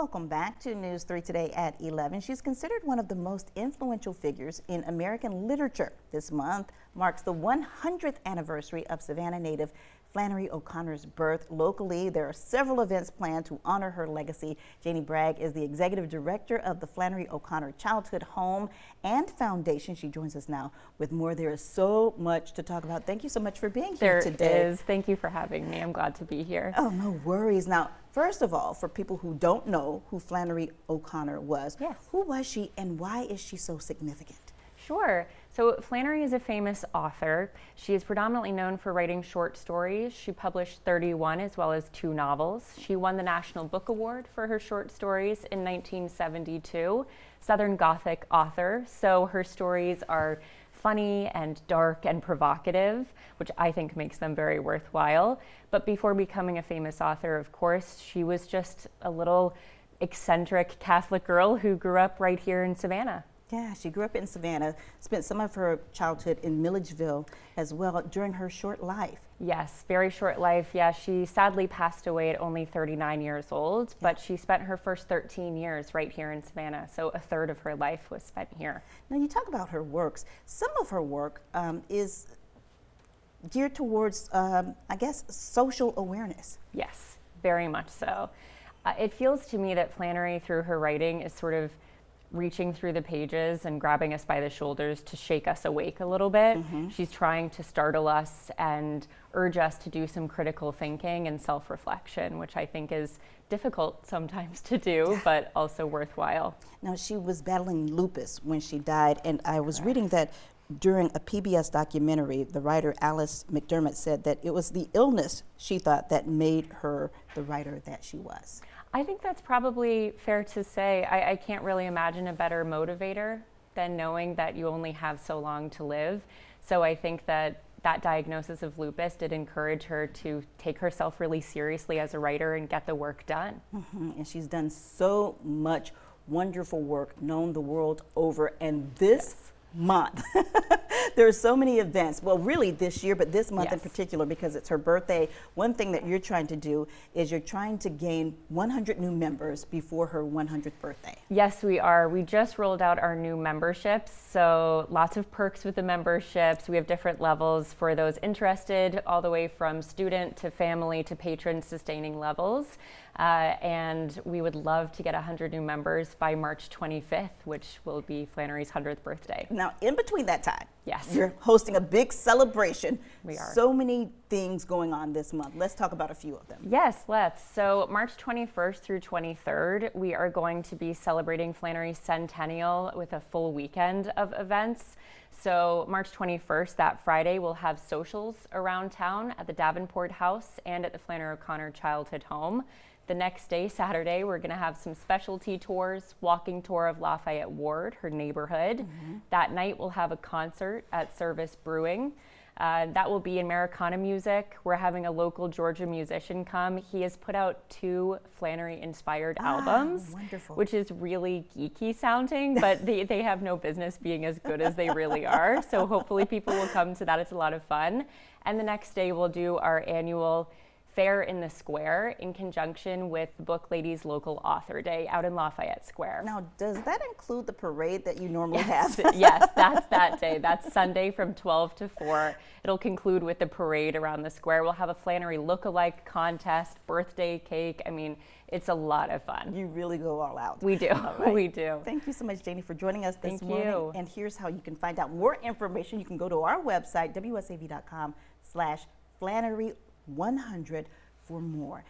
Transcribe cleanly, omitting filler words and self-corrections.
Welcome back to News 3 Today at 11. She's considered one of the most influential figures in American literature. This month marks the 100th anniversary of Savannah native Flannery O'Connor's birth. Locally, there are several events planned to honor her legacy. Janie Bragg is the executive director of the Flannery O'Connor Childhood Home and Foundation. She joins us now with more. There is so much to talk about. Thank you so much for being here today. There is. Thank you for having me. I'm glad to be here. Oh, no worries. Now, first of all, for people who don't know who Flannery O'Connor was, yes. Who was she and why is she so significant? Sure. So Flannery is a famous author. She is predominantly known for writing short stories. She published 31 as well as 2 novels. She won the National Book Award for her short stories in 1972. Southern Gothic author, so her stories are funny and dark and provocative, which I think makes them very worthwhile. But before becoming a famous author, of course, she was just a little eccentric Catholic girl who grew up right here in Savannah. Yeah, she grew up in Savannah, spent some of her childhood in Milledgeville as well during her short life. Yes, very short life. Yeah, she sadly passed away at only 39 years old, but she spent her first 13 years right here in Savannah, so a third of her life was spent here. Now, you talk about her works. Some of her work is geared towards, I guess, social awareness. Yes, very much so. It feels to me that Flannery, through her writing, is sort of reaching through the pages and grabbing us by the shoulders to shake us awake a little bit. She's trying to startle us and urge us to do some critical thinking and self-reflection, which I think is difficult sometimes to do, but also worthwhile. Now, she was battling lupus when she died, and I was reading that during a PBS documentary, the writer Alice McDermott said that it was the illness she thought that made her the writer that she was. I think that's probably fair to say. I can't really imagine a better motivator than knowing that you only have so long to live. So I think that that diagnosis of lupus did encourage her to take herself really seriously as a writer and get the work done. And she's done so much wonderful work, known the world over, and this month there are so many events, well, really this year, but this month in particular because it's her birthday. One thing that you're trying to do is you're trying to gain 100 new members before her 100th birthday. Yes, we are. We just rolled out our new memberships, so lots of perks with the memberships. We have different levels for those interested, all the way from student to family to patron sustaining levels. And we would love to get 100 new members by March 25th, which will be Flannery's 100th birthday. Now, in between that time, yes, you're hosting a big celebration. We are. So many things going on this month. Let's talk about a few of them. Yes, let's. So March 21st through 23rd, we are going to be celebrating Flannery's Centennial with a full weekend of events. So March 21st, that Friday, we'll have socials around town at the Davenport House and at the Flannery O'Connor Childhood Home. The next day, Saturday, we're going to have some specialty tours, walking tour of Lafayette Ward, her neighborhood. That night, we'll have a concert at Service Brewing. That will be Americana music. We're having a local Georgia musician come. He has put out 2 Flannery-inspired albums, which is really geeky sounding, but they have no business being as good as they really are. So hopefully people will come to that. It's a lot of fun. And the next day, we'll do our annual Fair in the Square in conjunction with the Book Ladies Local Author Day out in Lafayette Square. Now, does that include the parade that you normally have? Yes, that's that day. That's Sunday from 12 to 4. It'll conclude with the parade around the square. We'll have a Flannery look-alike contest, birthday cake. I mean, it's a lot of fun. You really go all out. We do. Right. We do. Thank you so much, Janie, for joining us this morning. Thank you. And here's how you can find out more information. You can go to our website, wsav.com/Flannery100 for more.